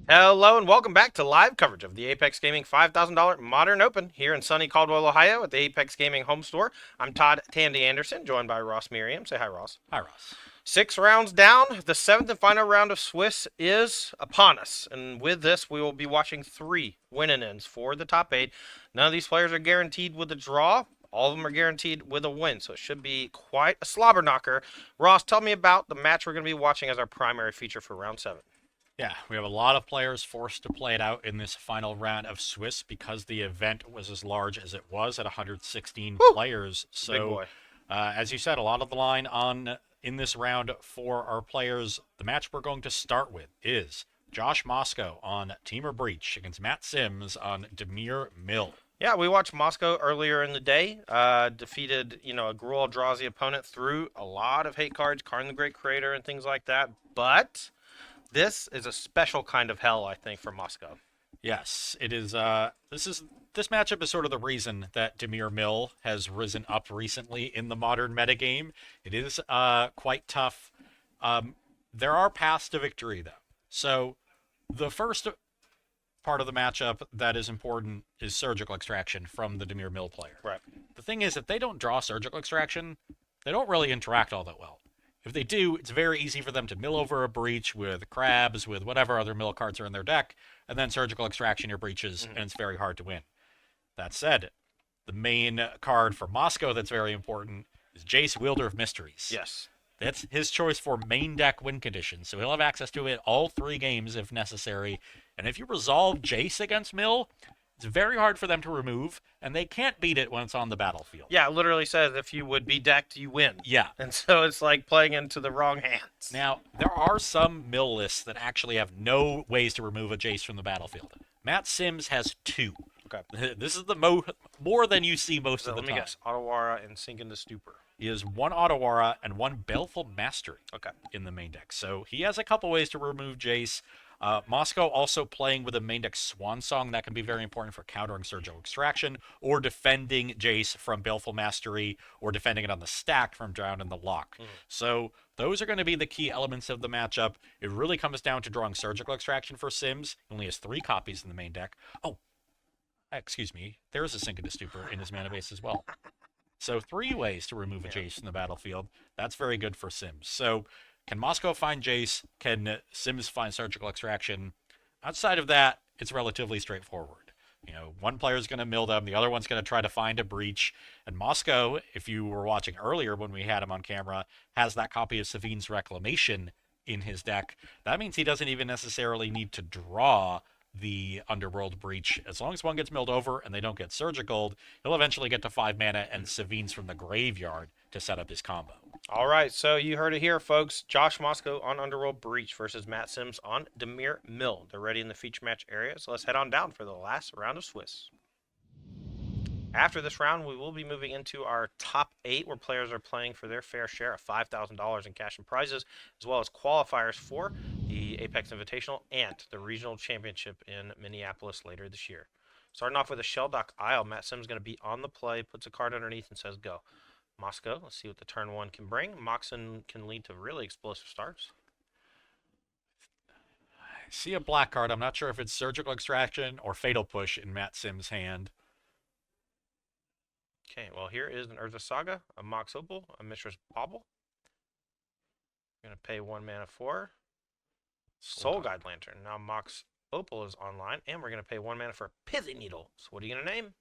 Hello and welcome back to live coverage of the Apex Gaming $5,000 Modern Open here in sunny Caldwell, Ohio at the Apex Gaming home store. I'm Todd Tandy Anderson, joined by Ross Merriam. Say hi, Ross. Hi, Ross. 6 rounds down, the seventh and final round of Swiss is upon us. And with this, we will be watching 3 win-and-ins for the top 8. None of these players are guaranteed with a draw. All of them are guaranteed with a win, so it should be quite a slobber knocker. Ross, tell me about the match we're going to be watching as our primary feature for round 7. Yeah, we have a lot of players forced to play it out in this final round of Swiss because the event was as large as it was at 116 Woo! players. Big So, boy. as you said, a lot of the line on in this round for our players. The match we're going to start with is Josh Moscow on Teamer Breach against Matt Sims on Dimir Mill. Yeah, we watched Moscow earlier in the day. Defeated, a Gruul Eldrazi opponent through a lot of hate cards, Karn the Great Creator, and things like that. But this is a special kind of hell, I think, for Moscow. Yes, it is. This matchup is sort of the reason that Dimir Mill has risen up recently in the modern metagame. It is quite tough. There are paths to victory though. So the first part of the matchup that is important is surgical extraction from the Dimir Mill player. Right. The thing is, if they don't draw surgical extraction, they don't really interact all that well. If they do, it's very easy for them to mill over a breach with crabs, with whatever other mill cards are in their deck, and then surgical extraction your breaches, and it's very hard to win. That said, the main card for Moscow that's very important is Jace, Wielder of Mysteries. Yes. That's his choice for main deck win conditions, so he'll have access to it all 3 games if necessary. And if you resolve Jace against Mill, it's very hard for them to remove, and they can't beat it when it's on the battlefield. Yeah, it literally says if you would be decked, you win. Yeah. And so it's like playing into the wrong hands. Now, there are some mill lists that actually have no ways to remove a Jace from the battlefield. Matt Sims has 2. Okay. This is the more than you see most So of the let me time. guess. Otawara and Sink into Stupor. He has 1 Otawara and 1 Baleful Mastery Okay. in the main deck. So he has a couple ways to remove Jace. Moscow also playing with a main deck Swan Song that can be very important for countering Surgical Extraction or defending Jace from Baleful Mastery or defending it on the stack from Drown in the Lock. So those are going to be the key elements of the matchup. It really comes down to drawing Surgical Extraction for Sims. He only has 3 copies in the main deck. Oh, excuse me. There is a Sink into Stupor in his mana base as well. So 3 ways to remove a Jace from the battlefield. That's very good for Sims. So can Moscow find Jace? Can Sims find Surgical Extraction? Outside of that, it's relatively straightforward. One player is going to mill them, the other one's going to try to find a breach. And Moscow, if you were watching earlier when we had him on camera, has that copy of Savine's Reclamation in his deck. That means he doesn't even necessarily need to draw the Underworld Breach. As long as one gets milled over and they don't get Surgical, he'll eventually get to 5 mana and Savine's from the graveyard to set up his combo. All right, so you heard it here, folks. Josh Moscow on Underworld Breach versus Matt Sims on Dimir Mill. They're ready in the feature match area, so let's head on down for the last round of Swiss. After this round, we will be moving into our top 8, where players are playing for their fair share of $5,000 in cash and prizes, as well as qualifiers for the Apex Invitational and the Regional Championship in Minneapolis later this year. Starting off with a Shelldock Isle, Matt Sims going to be on the play, puts a card underneath and says go. Moscow, let's see what the turn 1 can bring. Moxon can lead to really explosive starts. I see a black card. I'm not sure if it's Surgical Extraction or Fatal Push in Matt Sims' hand. Okay, well, here is an Urza Saga, a Mox Opal, a Mistress Bauble. We're going to pay 1 mana for Soul Guide Lantern. Now Mox Opal is online, and we're going to pay 1 mana for Pithy Needle. So what are you going to name?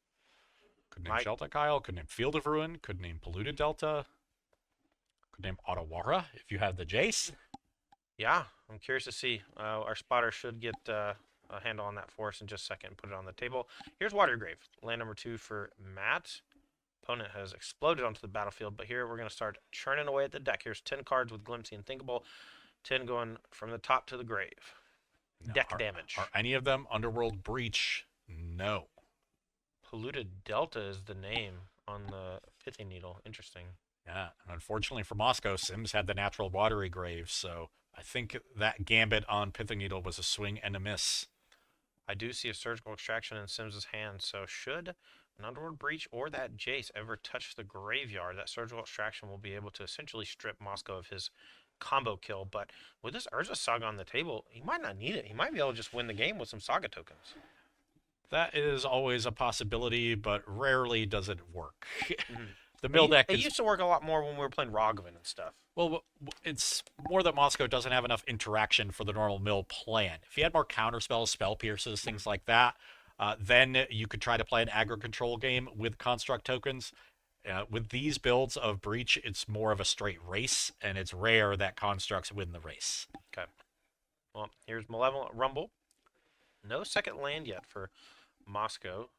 Could name Sheltec Isle, could name Field of Ruin, could name Polluted Delta, could name Otawara if you have the Jace. Yeah, I'm curious to see. Our spotter should get a handle on that for us in just a second and put it on the table. Here's Watergrave, land number 2 for Matt. Opponent has exploded onto the battlefield, but here we're going to start churning away at the deck. Here's 10 cards with Glimpsy and Thinkable. 10 going from the top to the grave. Now, Deck damage. Are any of them Underworld Breach? No. Polluted Delta is the name on the Pithy Needle. Interesting. Yeah, and unfortunately for Moscow, Sims had the natural watery grave, so I think that gambit on Pithing Needle was a swing and a miss. I do see a Surgical Extraction in Sims' hand, so should an Underworld Breach or that Jace ever touch the graveyard, that Surgical Extraction will be able to essentially strip Moscow of his combo kill, but with this Urza Saga on the table, he might not need it. He might be able to just win the game with some Saga tokens. That is always a possibility, but rarely does it work. Mm-hmm. The mill deck It is, used to work a lot more when we were playing Ragavan and stuff. well, it's more that Moscow doesn't have enough interaction for the normal mill plan. If he had more counter spells, spell pierces, things like that, then you could try to play an aggro control game with construct tokens. With these builds of Breach, it's more of a straight race, and it's rare that constructs win the race. Okay. Well, here's Malevolent Rumble. No second land yet for Moscow.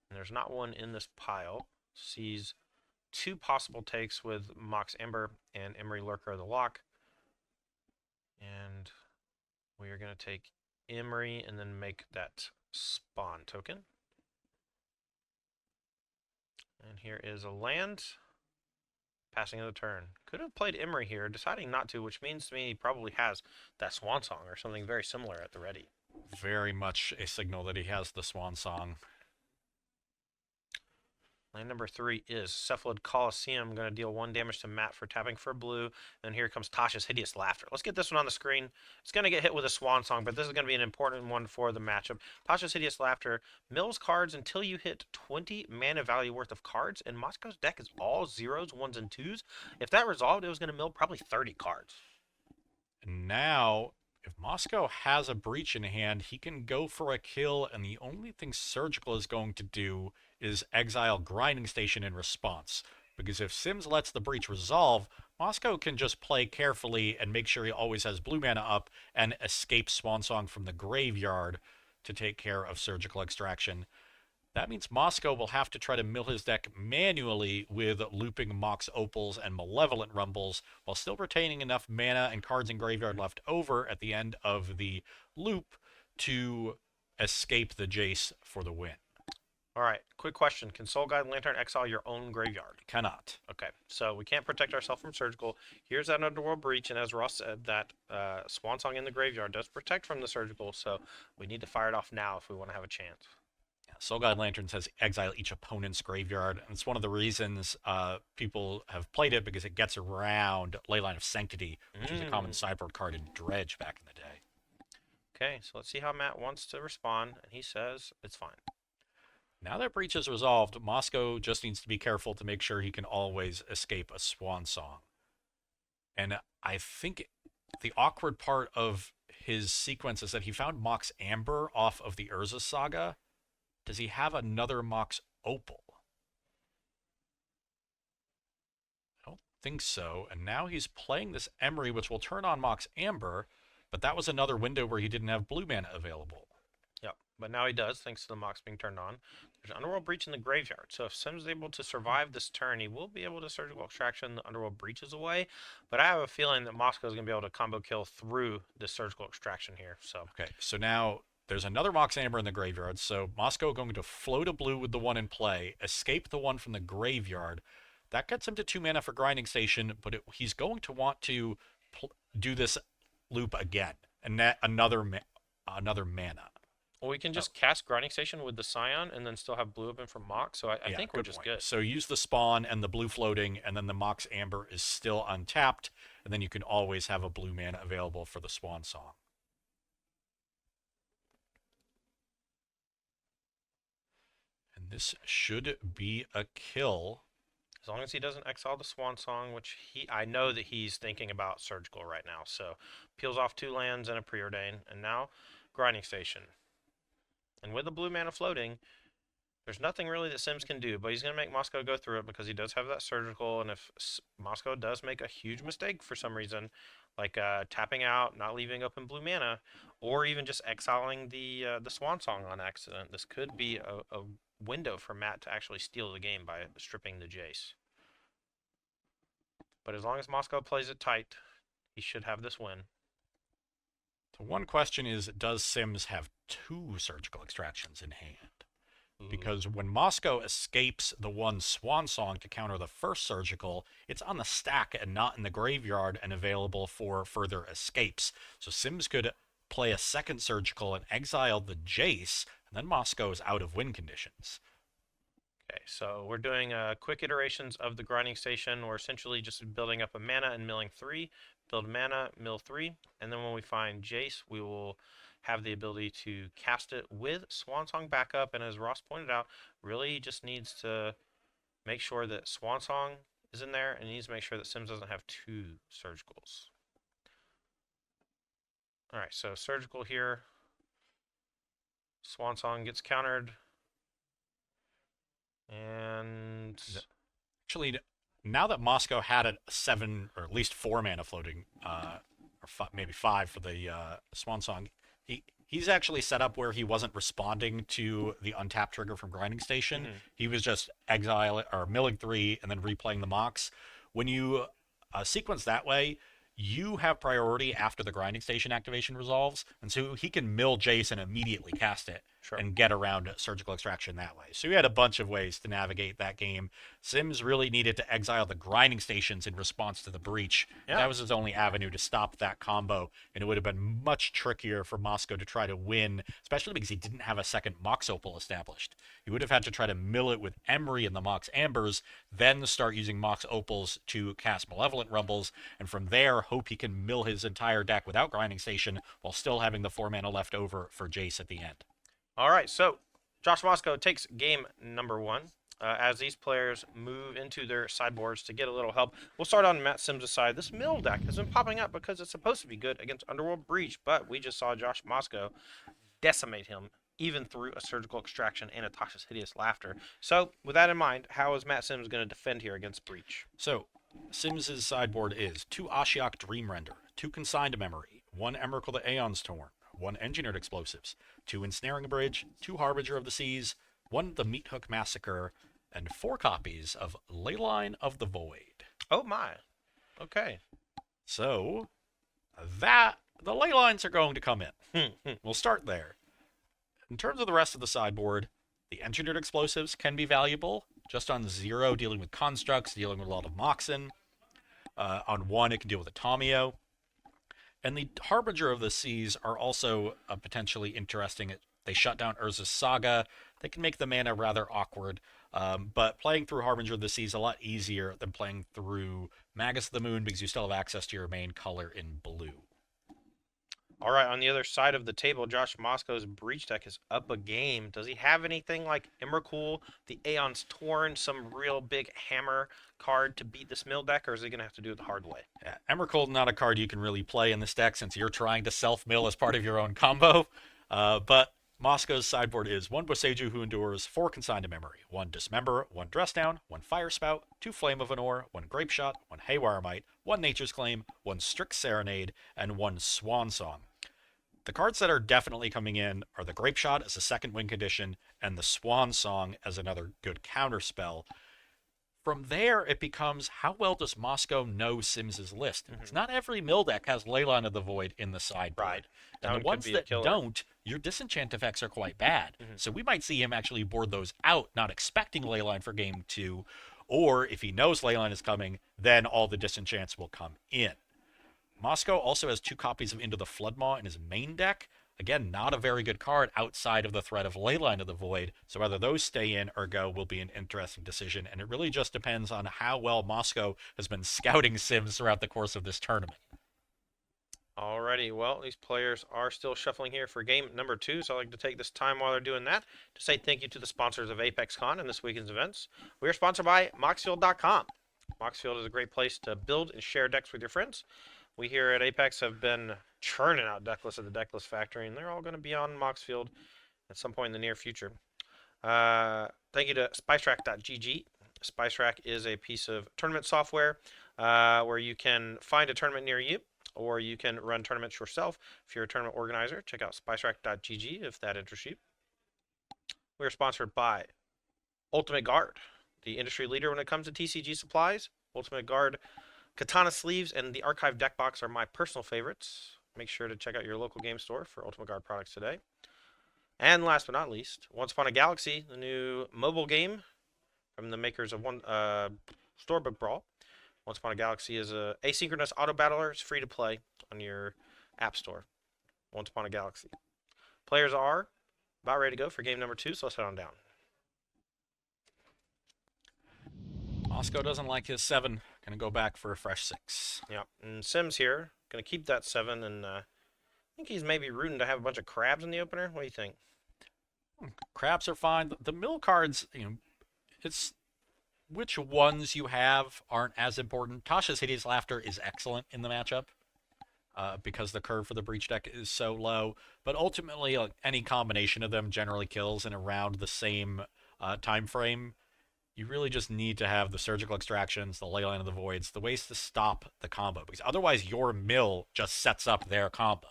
And there's not one in this pile. Sees two possible takes with Mox Ember and Emery Lurker of the Lock. And we are going to take Emery and then make that spawn token. And here is a land. Passing of the turn. Could have played Emery here, deciding not to, which means to me he probably has that Swan Song or something very similar at the ready. Very much a signal that he has the Swan Song. Land number 3 is Cephalid Coliseum. Going to deal 1 damage to Matt for tapping for blue. And here comes Tasha's Hideous Laughter. Let's get this one on the screen. It's going to get hit with a Swan Song, but this is going to be an important one for the matchup. Tasha's Hideous Laughter mills cards until you hit 20 mana value worth of cards, and Moscow's deck is all 0s, 1s, and 2s. If that resolved, it was going to mill probably 30 cards. And now, if Moscow has a Breach in hand, he can go for a kill, and the only thing Surgical is going to do is exile Grinding Station in response. Because if Sims lets the Breach resolve, Moscow can just play carefully and make sure he always has blue mana up and escape Swansong from the graveyard to take care of Surgical Extraction. That means Moscow will have to try to mill his deck manually with looping Mox Opals and Malevolent Rumbles, while still retaining enough mana and cards in graveyard left over at the end of the loop to escape the Jace for the win. All right, quick question. Can Soul Guide Lantern exile your own graveyard? Cannot. Okay, so we can't protect ourselves from Surgical. Here's that Underworld Breach, and as Ross said, that Swan Song in the graveyard does protect from the Surgical, so we need to fire it off now if we want to have a chance. Soul Guide Lantern says exile each opponent's graveyard, and it's one of the reasons people have played it, because it gets around Leyline of Sanctity, which was a common sideboard card in Dredge back in the day. Okay, so let's see how Matt wants to respond, and he says it's fine. Now that Breach is resolved, Moscow just needs to be careful to make sure he can always escape a Swan Song. And I think the awkward part of his sequence is that he found Mox Amber off of the Urza Saga. Does he have another Mox Opal? I don't think so. And now he's playing this Emery, which will turn on Mox Amber, but that was another window where he didn't have blue mana available. Yep, but now he does, thanks to the Mox being turned on. There's Underworld Breach in the graveyard, so if Sims is able to survive this turn, he will be able to Surgical Extraction the Underworld Breaches away, but I have a feeling that Moscow is going to be able to combo kill through this Surgical Extraction here. So Okay, so now there's another Mox Amber in the graveyard, so Moscow going to float a blue with the one in play, escape the one from the graveyard. That gets him to 2 mana for Grinding Station, but he's going to want to do this loop again, and net another mana. well, we can just cast Grinding Station with the Scion and then still have blue open from Mox, so I think we're just point. good. So use the spawn and the blue floating, and then the Mox Amber is still untapped, and then you can always have a blue mana available for the Swan Song. And this should be a kill. As long as he doesn't exile the Swan Song, which I know that he's thinking about Surgical right now. So peels off 2 lands and a Preordain, and now Grinding Station. And with the blue mana floating, there's nothing really that Sims can do, but he's going to make Moscow go through it because he does have that Surgical, and if Moscow does make a huge mistake for some reason, like tapping out, not leaving open blue mana, or even just exiling the Swan Song on accident, this could be a window for Matt to actually steal the game by stripping the Jace. But as long as Moscow plays it tight, he should have this win. So one question is, does Sims have 2 Surgical Extractions in hand? Because when Moscow escapes the one Swan Song to counter the first Surgical, it's on the stack and not in the graveyard and available for further escapes. So Sims could play a second Surgical and exile the Jace, and then Moscow is out of win conditions. Okay, so we're doing quick iterations of the Grinding Station. We're essentially just building up a mana and milling 3, build mana, mill 3, and then when we find Jace, we will have the ability to cast it with Swansong backup. And as Ross pointed out, really just needs to make sure that Swansong is in there, and he needs to make sure that Sims doesn't have 2 surgicals. Alright, so surgical here. Swansong gets countered. And actually, now that Moscow had a 7 or at least 4 mana floating, maybe 5 for the Swansong, he's actually set up where he wasn't responding to the untap trigger from Grinding Station. He was just milling 3 and then replaying the Mox. When you sequence that way, you have priority after the Grinding Station activation resolves, and so he can mill Jace and immediately cast it and get around surgical extraction that way. So he had a bunch of ways to navigate that game. Sims really needed to exile the Grinding Stations in response to the breach. Yeah. That was his only avenue to stop that combo, and it would have been much trickier for Moscow to try to win, especially because he didn't have a second Mox Opal established. He would have had to try to mill it with Emery and the Mox Ambers, then start using Mox Opals to cast Malevolent Rumbles, and from there hope he can mill his entire deck without Grinding Station while still having the 4 mana left over for Jace at the end. All right, so Josh Moscow takes game number 1. As these players move into their sideboards to get a little help, we'll start on Matt Sims' side. This mill deck has been popping up because it's supposed to be good against Underworld Breach, but we just saw Josh Moscow decimate him, even through a surgical extraction and Natasha's Hideous Laughter. So, with that in mind, how is Matt Sims going to defend here against Breach? So, Sims' sideboard is 2 Ashiok Dream Render, 2 Consigned Memory, 1 Emrakul the Aeon's Torn, 1 Engineered Explosives, 2 Ensnaring Bridge, 2 Harbinger of the Seas, 1 The Meat Hook Massacre, and 4 copies of Leyline of the Void. Oh my. Okay. So, the Leylines are going to come in. We'll start there. In terms of the rest of the sideboard, the Engineered Explosives can be valuable, just on 0, dealing with constructs, dealing with a lot of Moxen. On 1, it can deal with a Tomio. And the Harbinger of the Seas are also potentially interesting. They shut down Urza's Saga. They can make the mana rather awkward. But playing through Harbinger of the Seas is a lot easier than playing through Magus of the Moon because you still have access to your main color in blue. All right, on the other side of the table, Josh Moscow's Breach deck is up a game. Does he have anything like Emrakul, the Aeon's Torn, some real big hammer card to beat this mill deck, or is he going to have to do it the hard way? Yeah, Emrakul not a card you can really play in this deck since you're trying to self-mill as part of your own combo. But Moscow's sideboard is 1 Boseiju Who Endures, 4 Consigned Memory, 1 Dismember, 1 Dress Down, 1 Fire Spout, 2 Flame of Anor, 1 Grape Shot, 1 Haywire Might, 1 Nature's Claim, 1 Strict Serenade, and 1 Swan Song. The cards that are definitely coming in are the Grape Shot as a second win condition and the Swan Song as another good counter spell. From there, it becomes how well does Moscow know Sims' list? Because not every mill deck has Leyline of the Void in the sideboard. Right. And the ones that don't, your disenchant effects are quite bad. So we might see him actually board those out, not expecting Leyline for game 2. Or if he knows Leyline is coming, then all the disenchants will come in. Moscow also has 2 copies of Into the Floodmaw in his main deck. Again, not a very good card outside of the threat of Leyline of the Void, so whether those stay in or go will be an interesting decision, and it really just depends on how well Moscow has been scouting Sims throughout the course of this tournament. Alrighty, well, these players are still shuffling here for game number 2, so I'd like to take this time while they're doing that to say thank you to the sponsors of ApexCon and this weekend's events. We are sponsored by Moxfield.com. Moxfield is a great place to build and share decks with your friends. We here at Apex have been churning out decklist at the Decklist Factory, and they're all going to be on Moxfield at some point in the near future. Thank you to SpiceRack.gg. SpiceRack is a piece of tournament software where you can find a tournament near you, or you can run tournaments yourself. If you're a tournament organizer, check out SpiceRack.gg if that interests you. We are sponsored by Ultimate Guard, the industry leader when it comes to TCG supplies. Ultimate Guard Katana sleeves and the Archive deck box are my personal favorites. Make sure to check out your local game store for Ultimate Guard products today. And last but not least, Once Upon a Galaxy, the new mobile game from the makers of Storybook Brawl. Once Upon a Galaxy is a asynchronous auto battler. It's free to play on your app store. Once Upon a Galaxy. Players are about ready to go for game number 2, so let's head on down. Moscow doesn't like his 7 Gonna go back for a fresh 6. Yep. And Sims here, gonna keep that 7, and I think he's maybe rooting to have a bunch of crabs in the opener. What do you think? Crabs are fine. The mill cards, it's which ones you have aren't as important. Tasha's Hideous Laughter is excellent in the matchup because the curve for the breach deck is so low. But ultimately, any combination of them generally kills in around the same time frame. You really just need to have the surgical extractions, the Leyline of the Voids, the ways to stop the combo, because otherwise your mill just sets up their combo.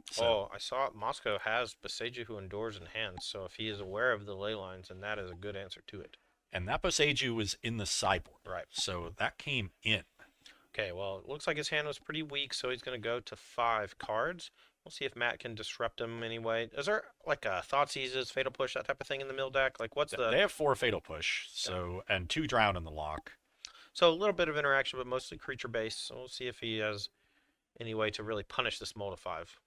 So, I saw Moscow has Boseiju who endures in hand, so if he is aware of the ley lines, then that is a good answer to it. And that Boseiju was in the sideboard. Right. So that came in. Okay, well, it looks like his hand was pretty weak, so he's going to go to 5 cards. We'll see if Matt can disrupt him anyway. Is there like a Thought Seizes, Fatal Push, that type of thing in the mill deck? Like, what's the... They have 4 Fatal Push, so and 2 Drown in the lock. So a little bit of interaction, but mostly creature-based. So we'll see if he has any way to really punish this Mold of 5.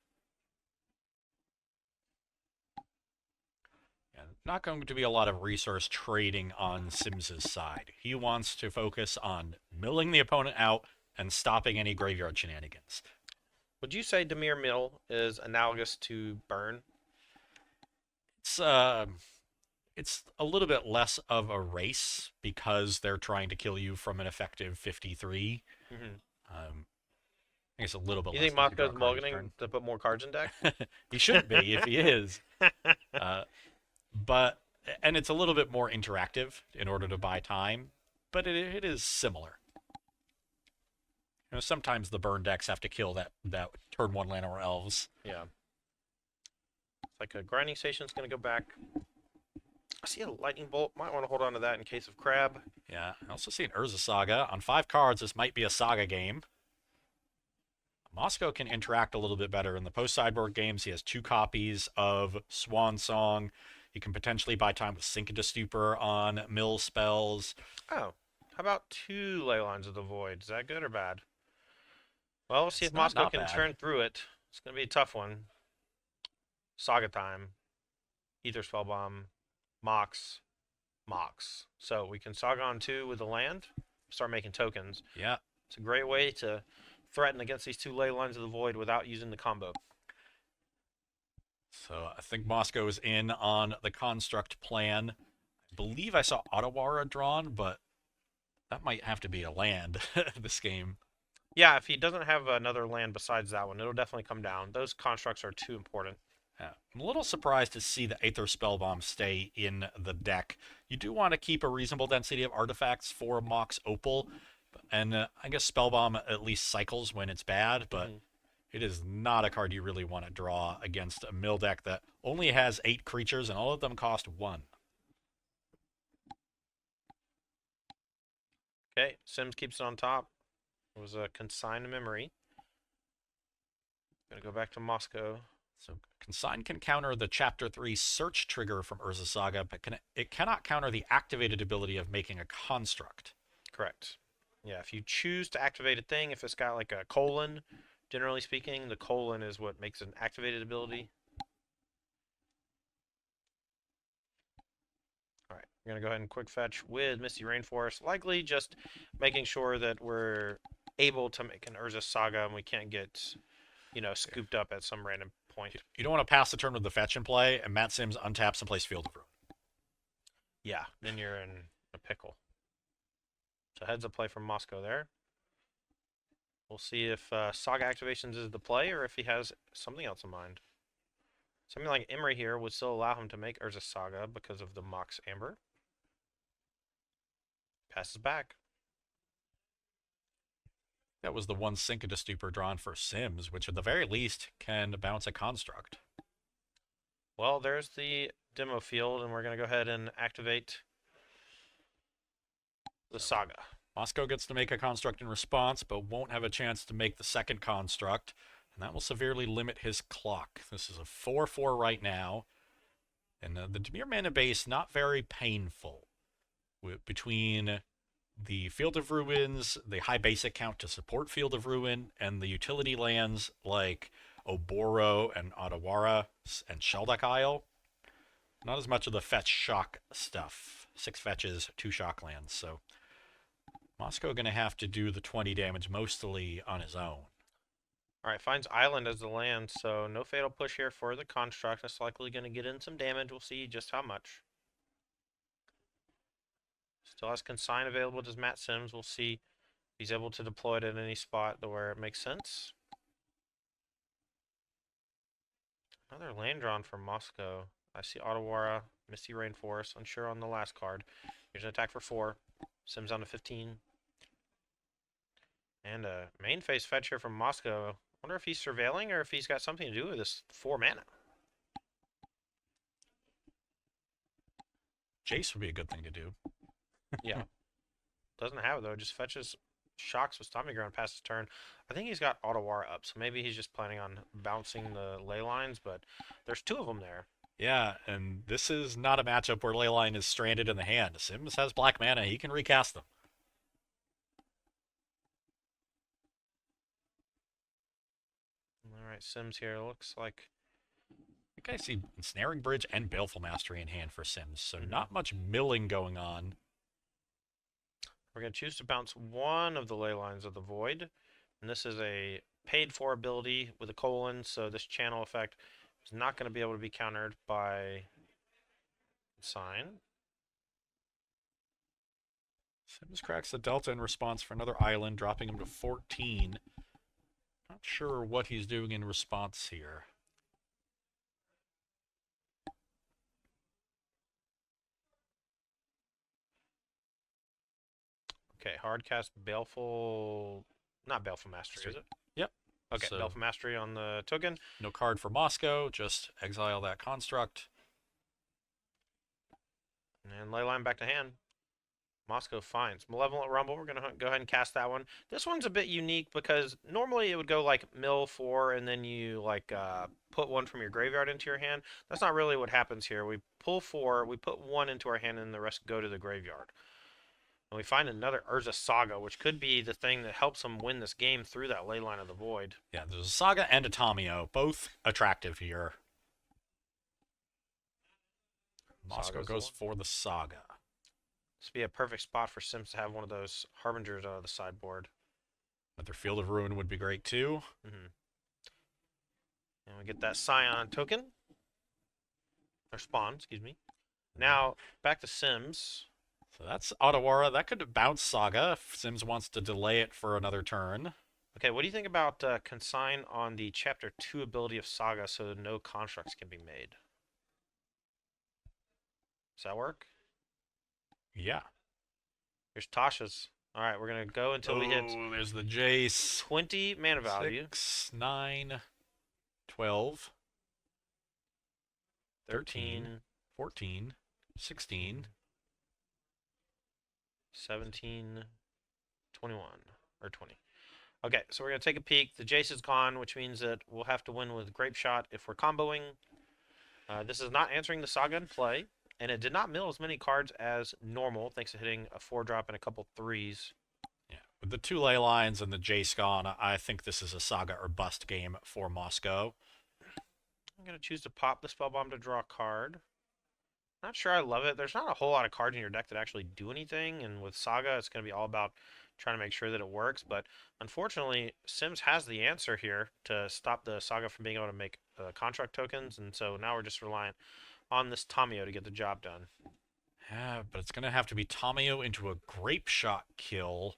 Yeah, not going to be a lot of resource trading on Sims's side. He wants to focus on milling the opponent out and stopping any graveyard shenanigans. Would you say Dimir Mill is analogous to Burn? It's a little bit less of a race because they're trying to kill you from an effective 53. I guess a little bit You less. think Moscow's mulliganing to put more cards in deck? He should be if he is. But it's a little bit more interactive in order to buy time, but it is similar. Sometimes the burn decks have to kill that turn 1 land or elves. Yeah. It's like a grinding station's going to go back. I see a lightning bolt. Might want to hold on to that in case of crab. Yeah, I also see an Urza Saga. On 5 cards, this might be a Saga game. Moscow can interact a little bit better. In the post-sideboard games, he has 2 copies of Swan Song. He can potentially buy time with Sink into Stupor on mill spells. Oh, how about 2 Ley Lines of the Void? Is that good or bad? Well, we'll see if Not Moscow can bad. turn through it. It's going to be a tough one. Saga time. Ether Spellbomb. Mox. So we can Saga on 2 with the land. Start making tokens. Yeah. It's a great way to threaten against these 2 Ley Lines of the Void without using the combo. So I think Moscow is in on the construct plan. I believe I saw Otawara drawn, but that might have to be a land this game. Yeah, if he doesn't have another land besides that one, it'll definitely come down. Those constructs are too important. Yeah. I'm a little surprised to see the Aether Spellbomb stay in the deck. You do want to keep a reasonable density of artifacts for Mox Opal, and I guess Spellbomb at least cycles when it's bad, but it is not a card you really want to draw against a mill deck that only has 8 creatures and all of them cost 1. Okay, Sims keeps it on top. It was a consigned memory. Gonna go back to Moscow. So Consign can counter the Chapter 3 search trigger from Urza Saga, but it cannot counter the activated ability of making a construct. Correct. Yeah, if you choose to activate a thing, if it's got like a colon, generally speaking, the colon is what makes an activated ability. Alright, we're going to go ahead and quick fetch with Misty Rainforest, likely just making sure that we're able to make an Urza Saga and we can't get, scooped up at some random point. You don't want to pass the turn with the fetch in play, and Matt Sims untaps and plays Field of Ruin. Yeah, then you're in a pickle. So heads up play from Moscow there. We'll see if Saga Activations is the play or if he has something else in mind. Something like Emery here would still allow him to make Urza Saga because of the Mox Amber. Passes back. That was the one Sink into Stupor drawn for Sims, which at the very least can bounce a construct. Well, there's the demo field, and we're going to go ahead and activate the Saga. Moscow gets to make a construct in response, but won't have a chance to make the second construct, and that will severely limit his clock. This is a 4/4 right now, and the Dimir mana base not very painful. Between the Field of Ruins, the high basic count to support Field of Ruin, and the utility lands like Oboro and Otawara and Sheldeck Isle, not as much of the fetch shock stuff. 6 fetches, 2 shock lands, so Moscow going to have to do the 20 damage mostly on his own. Alright, finds Island as the land, so no fatal push here for the construct. That's likely going to get in some damage. We'll see just how much. Still has Consign available to Matt Sims. We'll see if he's able to deploy it at any spot where it makes sense. Another land drawn from Moscow. I see Ottawara, Misty Rainforest, unsure on the last card. Here's an attack for 4. Sims down to 15. And a main phase fetch here from Moscow. Wonder if he's surveilling or if he's got something to do with this 4 mana. Jace would be a good thing to do. Yeah. Doesn't have it though. Just fetches shocks with Tommy Ground past his turn. I think he's got Ottawara up, so maybe he's just planning on bouncing the ley lines, but there's 2 of them there. Yeah, and this is not a matchup where Leyline is stranded in the hand. Sims has black mana. He can recast them. Alright, Sims here. Looks like... I think I see Ensnaring Bridge and Baleful Mastery in hand for Sims, so not much milling going on. We're going to choose to bounce one of the ley lines of the Void. And this is a paid for ability with a colon, so this channel effect is not going to be able to be countered by Sign. Sims cracks the Delta in response for another island, dropping him to 14. Not sure what he's doing in response here. Okay, hard cast Baleful... Not Baleful Mastery, is it? Yep. Okay, So, Baleful Mastery on the token. no card for Moscow, just exile that construct. And Leyline back to hand. Moscow finds Malevolent Rumble. We're going to go ahead and cast that one. This one's a bit unique because normally it would go like mill 4 and then you like put one from your graveyard into your hand. That's not really what happens here. We pull 4, we put 1 into our hand, and the rest go to the graveyard. And we find another Urza Saga, which could be the thing that helps him win this game through that Leyline of the Void. Yeah, there's a Saga and a Tamio, both attractive here. Moscow goes for the Saga. This would be a perfect spot for Sims to have one of those Harbingers out of the sideboard. Another Field of Ruin would be great too. And we get that Scion token. Or Spawn, excuse me. Now, back to Sims. So that's Ottawara. That could bounce Saga if Sims wants to delay it for another turn. Okay, what do you think about Consign on the Chapter 2 ability of Saga so no constructs can be made? Does that work? Yeah. Here's Tasha's. All right, we're going to go until we hit... There's the Jace. 20 mana value. 6, 9, 12, 13, 14, 16, 17, 21, or 20. Okay, so we're going to take a peek. The Jace is gone, which means that we'll have to win with Grape Shot if we're comboing. This is not answering the Saga in play, and it did not mill as many cards as normal, thanks to hitting a 4-drop and a couple 3s. Yeah, with the 2 ley lines and the Jace gone, I think this is a Saga or bust game for Moscow. I'm going to choose to pop the Spellbomb to draw a card. Not sure I love it. There's not a whole lot of cards in your deck that actually do anything, and with Saga, it's going to be all about trying to make sure that it works. But unfortunately, Sims has the answer here to stop the Saga from being able to make contract tokens, and so now we're just reliant on this Tamio to get the job done. Yeah, but it's going to have to be Tamio into a Grape Shot kill.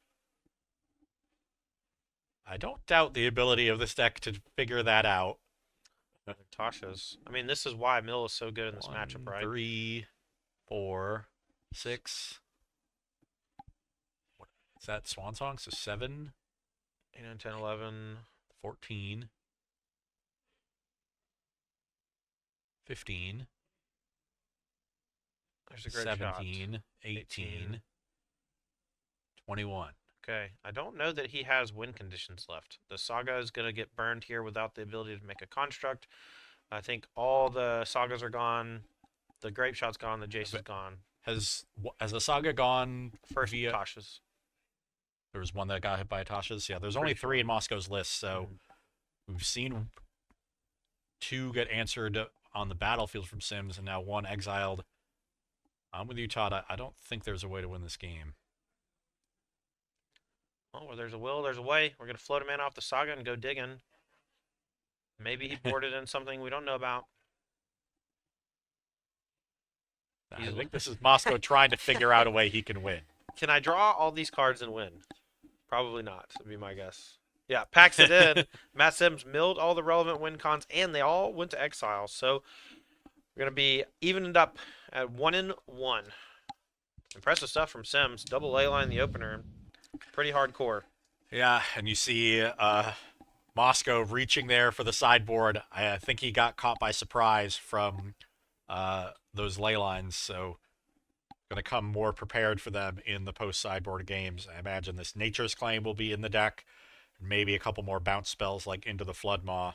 I don't doubt the ability of this deck to figure that out. Tasha's. I mean, this is why Mill is so good in this matchup, right? 3, 4, 6. What is that? Swan Song? So 7, 8, 9, 10, 11. 14, 15. There's a great 17, shot. 18, 21. Okay, I don't know that he has win conditions left. The Saga is going to get burned here without the ability to make a construct. I think all the Sagas are gone. The Grape Shot's gone. The Jace is gone. Has the Saga gone First, via... Tasha's. There was one that got hit by Tasha's. Yeah, there's only 3 in Moscow's list, so we've seen 2 get answered on the battlefield from Sims, and now 1 exiled. I'm with you, Todd. I don't think there's a way to win this game. Oh, where there's a will, there's a way. We're going to float a man off the Saga and go digging. Maybe he boarded in something we don't know about. I think this is Moscow trying to figure out a way he can win. Can I draw all these cards and win? Probably not, would be my guess. Yeah, packs it in. Matt Sims milled all the relevant win cons, and they all went to exile. So we're going to be evened up at 1-1. Impressive stuff from Sims. Double A line in the opener. Pretty hardcore. Yeah, and you see Moscow reaching there for the sideboard. I think he got caught by surprise from those ley lines, so going to come more prepared for them in the post-sideboard games. I imagine this Nature's Claim will be in the deck. Maybe a couple more bounce spells like Into the Flood Maw.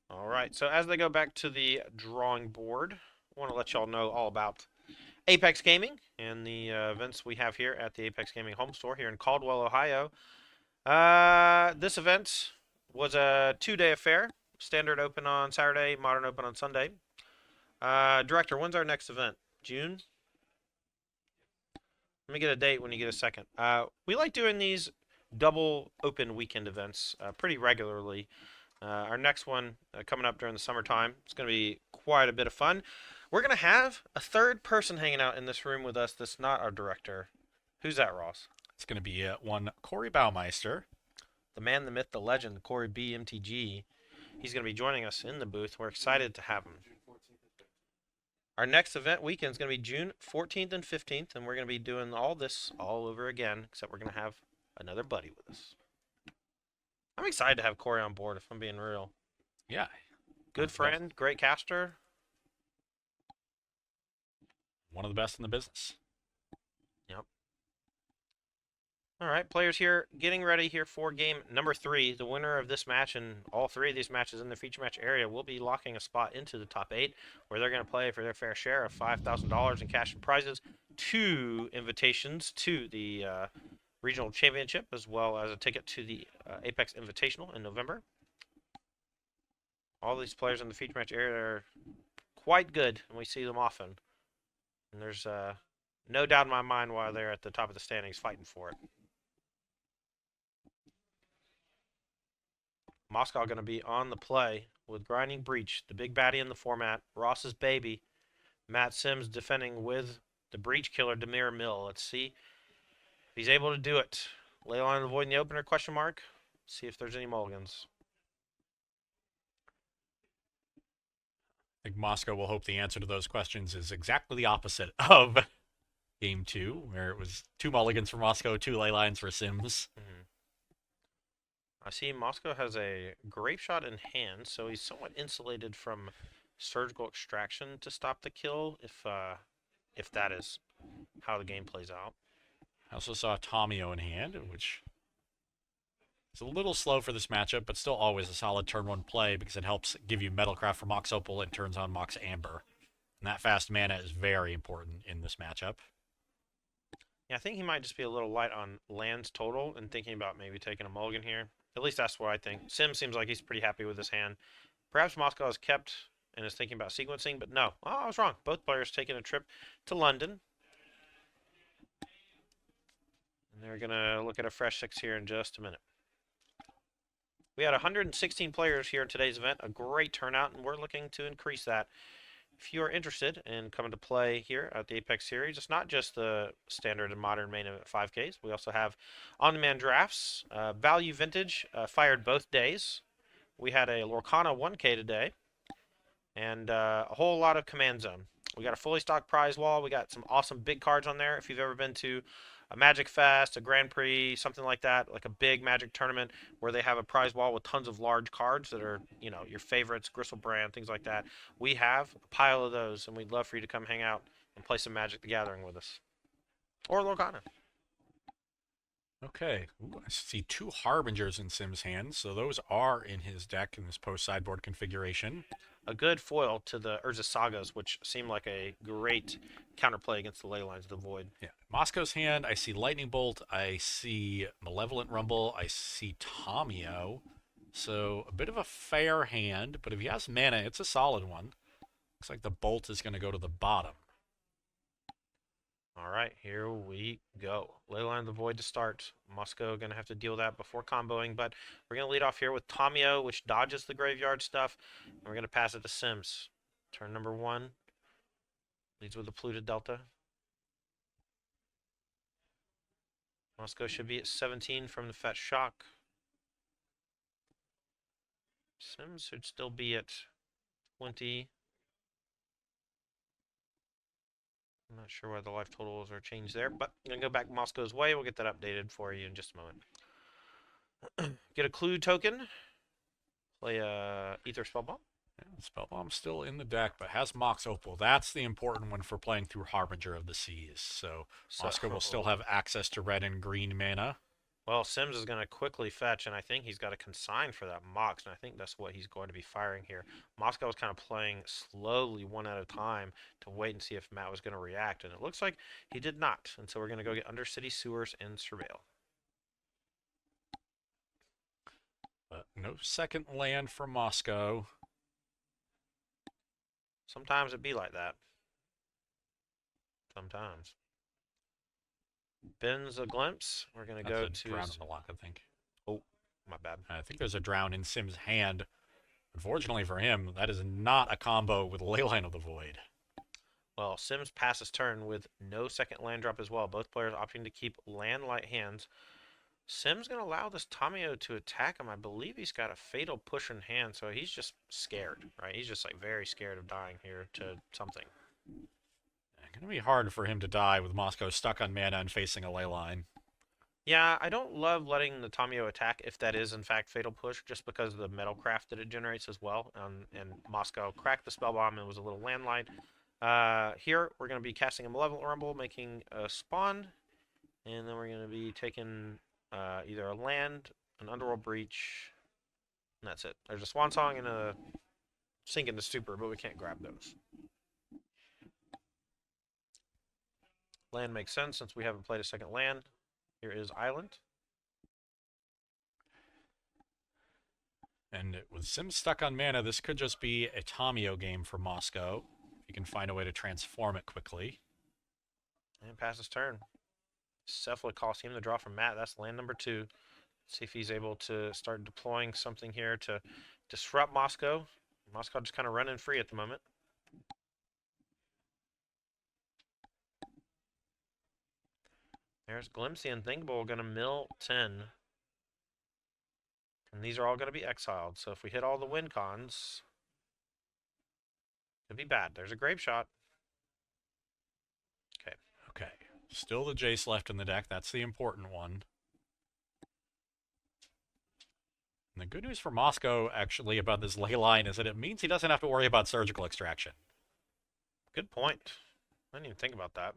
All right, so as they go back to the drawing board, I want to let y'all know all about Apex Gaming and the events we have here at the Apex Gaming home store here in Caldwell, Ohio. This event was a 2-day affair. Standard open on Saturday, Modern open on Sunday. Director, when's our next event? June? Let me get a date when you get a second. We like doing these double open weekend events pretty regularly. Our next one coming up during the summertime. It's going to be quite a bit of fun. We're going to have a third person hanging out in this room with us that's not our director. Who's that, Ross? It's going to be one Corey Baumeister. The man, the myth, the legend, Corey B. MTG. He's going to be joining us in the booth. We're excited to have him. Our next event weekend is going to be June 14th and 15th, and we're going to be doing all this all over again, except we're going to have another buddy with us. I'm excited to have Corey on board, if I'm being real. Yeah. Good friend, great caster. One of the best in the business. Yep. All right, players here getting ready here for game number 3. The winner of this match and all 3 of these matches in the feature match area will be locking a spot into the top 8, where they're going to play for their fair share of $5,000 in cash and prizes, 2 invitations to the regional championship, as well as a ticket to the Apex Invitational in November. All these players in the feature match area are quite good, and we see them often. And there's no doubt in my mind why they're at the top of the standings fighting for it. Moscow going to be on the play with Grinding Breach, the big baddie in the format, Ross's baby. Matt Sims defending with the Breach killer, Dimir Mill. Let's see if he's able to do it. Leyline of the Void in the opener, question mark. See if there's any mulligans. I think Moscow will hope the answer to those questions is exactly the opposite of Game 2, where it was 2 mulligans for Moscow, 2 ley lines for Sims. Mm-hmm. I see Moscow has a Grape Shot in hand, so he's somewhat insulated from surgical extraction to stop the kill, if that is how the game plays out. I also saw Tomio in hand, which is a little slow for this matchup, but still always a solid turn 1 play because it helps give you Metalcraft for Mox Opal and turns on Mox Amber. And that fast mana is very important in this matchup. Yeah, I think he might just be a little light on lands total and thinking about maybe taking a mulligan here. At least that's what I think. Sim seems like he's pretty happy with his hand. Perhaps Moscow has kept and is thinking about sequencing, but no. Oh, I was wrong. Both players taking a trip to London. And they're going to look at a fresh 6 here in just a minute. We had 116 players here in today's event, a great turnout, and we're looking to increase that. If you are interested in coming to play here at the Apex Series, it's not just the standard and modern main event 5Ks. We also have on-demand drafts, value vintage, fired both days. We had a Lorcana 1K today, and a whole lot of Command Zone. We got a fully stocked prize wall. We got some awesome big cards on there. If you've ever been to a Magic Fest, a Grand Prix, something like that, like a big Magic tournament where they have a prize wall with tons of large cards that are, you know, your favorites, Gristlebrand, things like that. We have a pile of those, and we'd love for you to come hang out and play some Magic the Gathering with us. Or Lorcana. Okay. Ooh, I see 2 Harbingers in Sim's hands, so those are in his deck in this post-sideboard configuration. A good foil to the Urza Sagas, which seem like a great counterplay against the Ley Lines of the Void. Yeah. Moscow's hand, I see Lightning Bolt, I see Malevolent Rumble, I see Tomio. So a bit of a fair hand, but if he has mana, it's a solid one. Looks like the Bolt is going to go to the bottom. All right, here we go. Leyline of the Void to start. Moscow going to have to deal with that before comboing, but we're going to lead off here with Tamio, which dodges the graveyard stuff, and we're going to pass it to Sims. Turn number 1, leads with a Polluted Delta. Moscow should be at 17 from the Fetch Shock. Sims should still be at 20. I'm not sure why the life totals are changed there, but I'm going to go back Moscow's way. We'll get that updated for you in just a moment. Get a clue token. Play a Ether Spellbomb. Yeah, Spellbomb's still in the deck, but has Mox Opal. That's the important one for playing through Harbinger of the Seas. So Moscow will still have access to red and green mana. Well, Sims is going to quickly fetch, and I think he's got a consign for that Mox, and I think that's what he's going to be firing here. Moscow was kind of playing slowly one at a time to wait and see if Matt was going to react, and it looks like he did not. And so we're going to go get Undercity Sewers and Surveil. But no second land for Moscow. Sometimes it be like that. Sometimes. Ben's a glimpse. We're going to go to... Drown on the lock, I think. Oh, my bad. I think there's a drown in Sim's hand. Unfortunately for him, that is not a combo with Leyline of the Void. Well, Sims passes turn with no second land drop as well. Both players opting to keep land-light hands. Sim's going to allow this Tamio to attack him. I believe he's got a Fatal Push in hand, so he's just scared, right? He's just like very scared of dying here to something. It's going to be hard for him to die with Moscow stuck on mana and facing a Leyline. Yeah, I don't love letting the Tamio attack if that is in fact Fatal Push, just because of the metal craft that it generates as well. And Moscow cracked the Spellbomb and was a little landlight. Here, we're going to be casting a Malevolent Rumble, making a spawn, and then we're going to be taking either a land, an Underworld Breach, and that's it. There's a Swan Song and a Sink into Stupor, but we can't grab those. Land makes sense since we haven't played a second land. Here is Island. And with Sim stuck on mana, this could just be a Tamio game for Moscow. If you can find a way to transform it quickly. And passes turn. Cephalid Coliseum, the draw from Matt. That's land number 2. See if he's able to start deploying something here to disrupt Moscow. Moscow just kind of running free at the moment. There's Glimpse the Unthinkable, going to mill 10. And these are all going to be exiled. So if we hit all the win cons, it'd be bad. There's a Grave Shot. Okay. Okay. Still the Jace left in the deck. That's the important one. And the good news for Moscow, actually, about this Leyline is that it means he doesn't have to worry about surgical extraction. Good point. I didn't even think about that.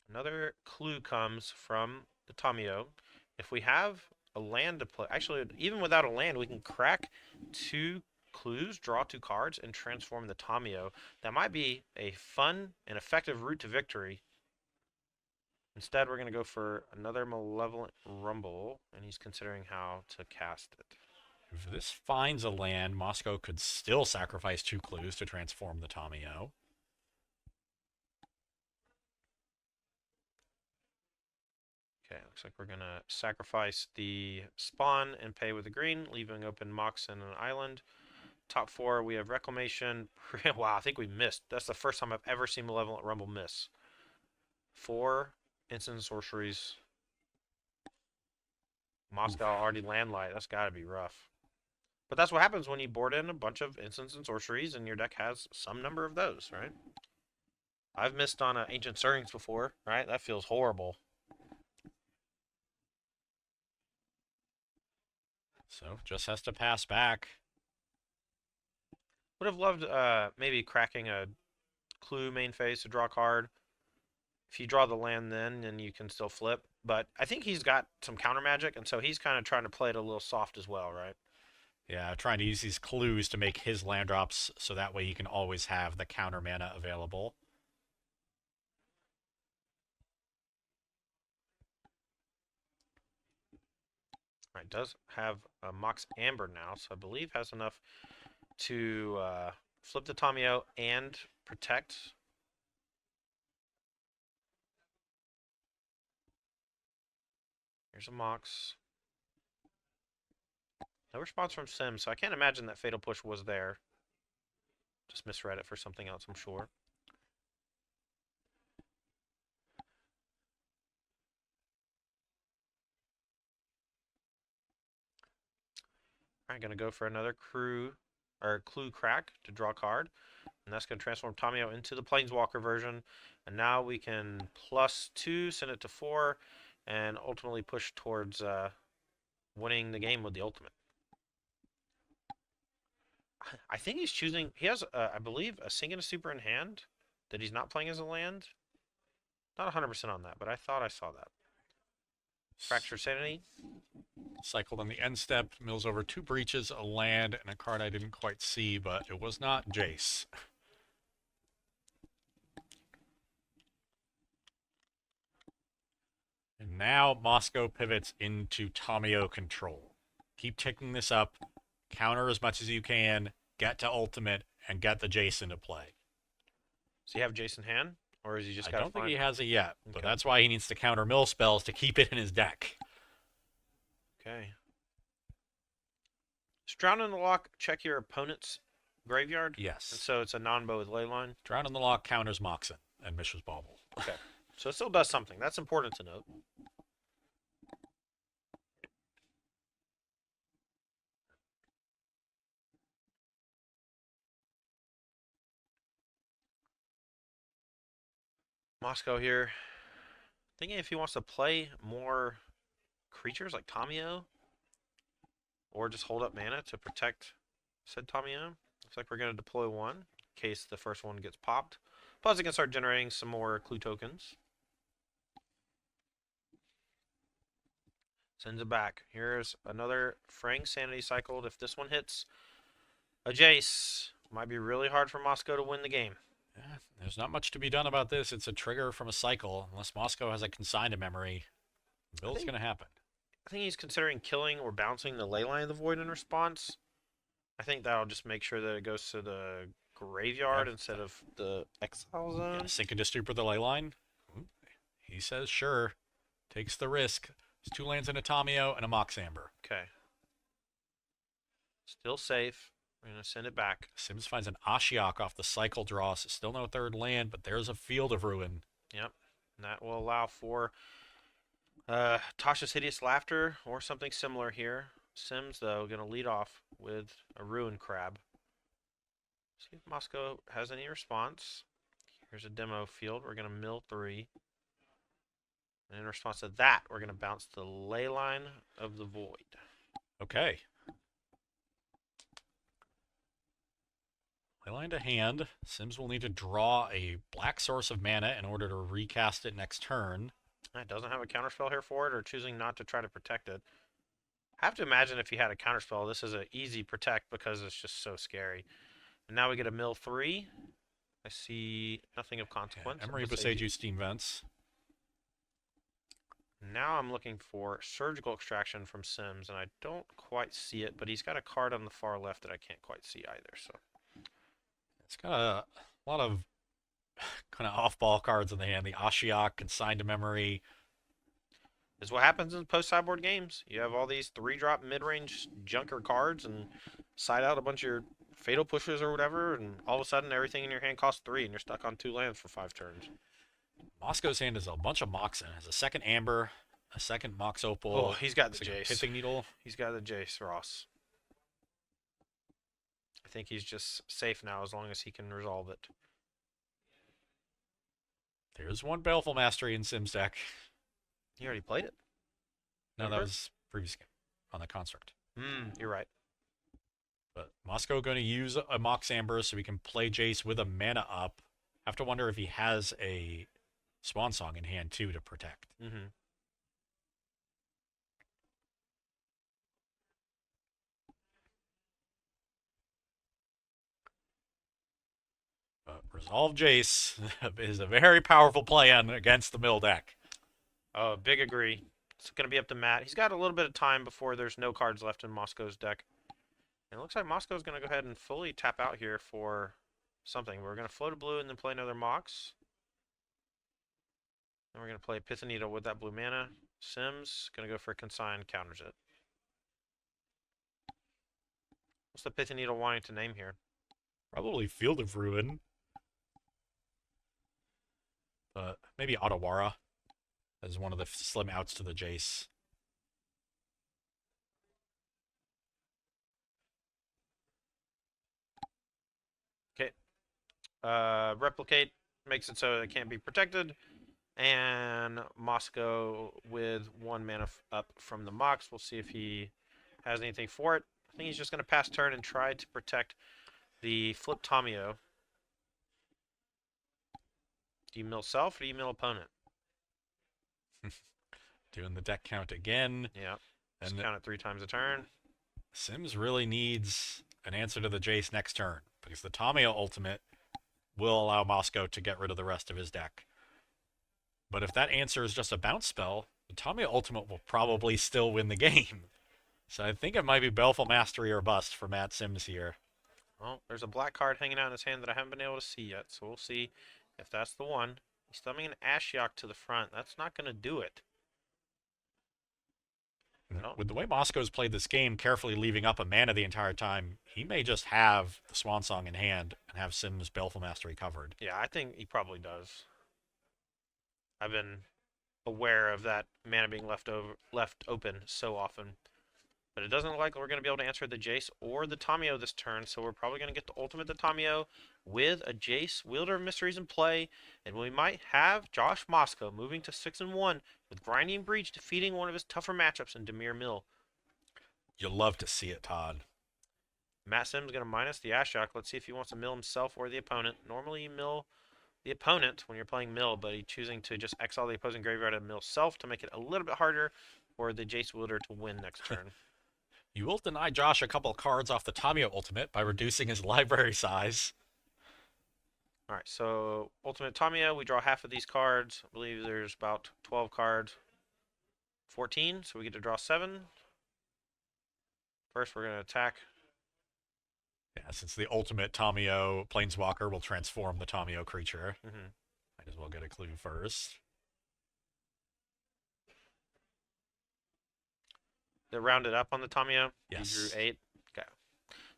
Another clue comes from the Tamio. If we have a land to play, actually, even without a land, we can crack 2 clues, draw 2 cards, and transform the Tamio. That might be a fun and effective route to victory. Instead, we're going to go for another Malevolent Rumble, and he's considering how to cast it. If this finds a land, Moscow could still sacrifice 2 clues to transform the Tamio. Okay, looks like we're going to sacrifice the spawn and pay with the green, leaving open Mox and an island. Top 4, we have Reclamation. Wow, I think we missed. That's the first time I've ever seen Malevolent Rumble miss. 4 instant sorceries. Moscow already landlight. That's got to be rough. But that's what happens when you board in a bunch of instants and sorceries and your deck has some number of those, right? I've missed on Ancient Stirrings before, right? That feels horrible. So just has to pass back. Would have loved maybe cracking a clue main phase to draw a card. If you draw the land then you can still flip. But I think he's got some counter magic, and so he's kind of trying to play it a little soft as well, right? Yeah, trying to use these clues to make his land drops so that way he can always have the counter mana available. Right, does have a Mox Amber now, so I believe has enough to flip the Tamio and protect. Here's a Mox. No response from Sims, so I can't imagine that Fatal Push was there. Just misread it for something else, I'm sure. Alright, gonna go for another clue crack to draw a card. And that's gonna transform Tamio into the Planeswalker version. And now we can +2, send it to 4, and ultimately push towards winning the game with the ultimate. I think he's choosing. He has, I believe, a Sink and a Super in hand that he's not playing as a land. Not 100% on that, but I thought I saw that. Fracture Sanity. Cycled on the end step, mills over 2 breaches, a land, and a card I didn't quite see, but it was not Jace. And now Moscow pivots into Tamio control. Keep ticking this up, counter as much as you can, get to ultimate, and get the Jace into play. Does he have Jason hand? Or is he just I don't think he has it yet, but Okay. that's why he needs to counter mill spells to keep it in his deck. Okay. Drown in the Lock, check your opponent's graveyard. Yes. And so it's a non-bow with Leyline. Drown in the Lock counters Moxen and Mishra's Bauble. Okay. So it still does something. That's important to note. Moscow here. Thinking if he wants to play more creatures like Tamio, or just hold up mana to protect said Tamio. Looks like we're going to deploy one in case the first one gets popped. Plus, it can start generating some more clue tokens. Sends it back. Here's another Fraying Sanity cycled. If this one hits a Jace, might be really hard for Moscow to win the game. Yeah, there's not much to be done about this. It's a trigger from a cycle. Unless Moscow has a consigned memory, build's going to happen. I think he's considering killing or bouncing the Leyline of the Void in response. I think that'll just make sure that it goes to the graveyard instead of the exile zone. Yeah, Sink and Disturb the Leyline. He says sure. Takes the risk. There's 2 lands in a Tamio and a Mox Amber. Okay. Still safe. We're going to send it back. Sims finds an Ashiok off the cycle draw. So still no 3rd land, but there's a Field of Ruin. Yep. And that will allow for Tasha's Hideous Laughter or something similar here. Sims, though, going to lead off with a Ruin Crab. See if Moscow has any response. Here's a demo field. We're going to mill 3. And in response to that, we're going to bounce the Leyline of the Void. Okay. Leyline to hand. Sims will need to draw a black source of mana in order to recast it next turn. It doesn't have a counterspell here for it, or choosing not to try to protect it. I have to imagine if he had a counterspell, this is an easy protect because it's just so scary. And now we get a mill 3. I see nothing of consequence. Emery Boseiju Steam Vents. Now I'm looking for Surgical Extraction from Sims, and I don't quite see it, but he's got a card on the far left that I can't quite see either. So it's got a lot of kind of off-ball cards in the hand. The Ashiok, Consigned to Memory. This is what happens in post-sideboard games. You have all these 3-drop mid-range junker cards and side out a bunch of your Fatal Pushes or whatever, and all of a sudden everything in your hand costs 3, and you're stuck on 2 lands for 5 turns. Moscow's hand is a bunch of Moxen. Has a 2nd Amber, a 2nd Mox Opal. Oh, he's got the Jace. Pithing Needle. He's got the Jace, Ross. I think he's just safe now as long as he can resolve it. There's one Baleful Mastery in Sims deck. He already played it. No, that was previous game on the Construct. You're right. But Moscow going to use a Mox Amber so we can play Jace with a mana up. Have to wonder if he has a Swan Song in hand too to protect. Resolve Jace is a very powerful plan against the mill deck. Oh, big agree. It's going to be up to Matt. He's got a little bit of time before there's no cards left in Moscow's deck. And it looks like Moscow's going to go ahead and fully tap out here for something. We're going to float a blue and then play another Mox. Then we're going to play Pithanita with that blue mana. Sims gonna go for consign, counters it. What's the Pithy Needle wanting to name here? Probably Field of Ruin. Maybe Otawara as one of the slim outs to the Jace. Okay. Replicate makes it so it can't be protected. And Moscow with 1 mana up from the Mox. We'll see if he has anything for it. I think he's just going to pass turn and try to protect the flip Tamio. Do you mill self or do you mill opponent? Doing the deck count again. Yeah. Just count it 3 times a turn. Sims really needs an answer to the Jace next turn, because the Tamio ultimate will allow Moscow to get rid of the rest of his deck. But if that answer is just a bounce spell, the Tamio ultimate will probably still win the game. So I think it might be Baleful Mastery or bust for Matt Sims here. Well, there's a black card hanging out in his hand that I haven't been able to see yet, so we'll see if that's the one. He's thumbing an Ashiok to the front. That's not going to do it. With the way Moscow's played this game, carefully leaving up a mana the entire time, he may just have the Swan Song in hand and have Sims' Baleful Mastery covered. Yeah, I think he probably does. I've been aware of that mana being left open so often. But it doesn't look like we're going to be able to answer the Jace or the Tamio this turn, so we're probably going to get the ultimate the Tamio with a Jace, Wielder of Mysteries in play, and we might have Josh Moscow moving to 6-1 with Grinding Breach defeating one of his tougher matchups in Dimir Mill. You'll love to see it, Todd. Matt Sims going to minus the Ashiok. Let's see if he wants to mill himself or the opponent. Normally you mill the opponent when you're playing mill, but he's choosing to just exile the opposing graveyard and mill self to make it a little bit harder for the Jace Wielder to win next turn. You will deny Josh a couple cards off the Tamio ultimate by reducing his library size. All right, so Ultimate Tamio, we draw half of these cards. I believe there's about 12 cards. 14, so we get to draw 7. First, we're going to attack. Yeah, since the ultimate Tamio Planeswalker will transform the Tamio creature, might as well get a clue first. They're rounded up on the Tamio. Yes. You drew 8. Okay.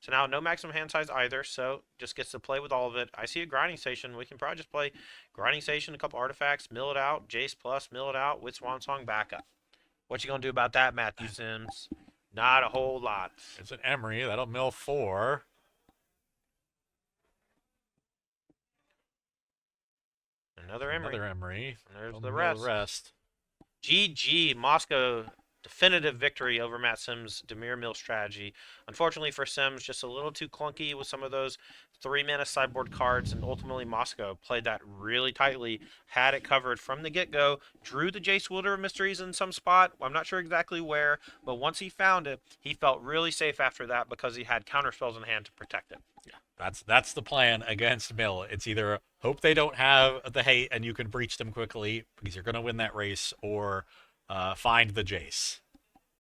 So now no maximum hand size either, so just gets to play with all of it. I see a Grinding Station. We can probably just play Grinding Station, a couple artifacts, mill it out, Jace plus, mill it out with Swan Song backup. What you going to do about that, Matthew Sims? Not a whole lot. It's an Emery. That'll mill 4. Another Emery. Another Emery. And there's That'll the mill rest. GG, Moscow. Definitive victory over Matt Sims' Dimir Mill strategy. Unfortunately for Sims, just a little too clunky with some of those 3-mana sideboard cards, and ultimately Moscow played that really tightly, had it covered from the get-go, drew the Jace Wielder of Mysteries in some spot. I'm not sure exactly where, but once he found it, he felt really safe after that because he had counterspells in hand to protect it. Yeah, that's the plan against Mill. It's either hope they don't have the hate and you can breach them quickly because you're going to win that race, or find the Jace.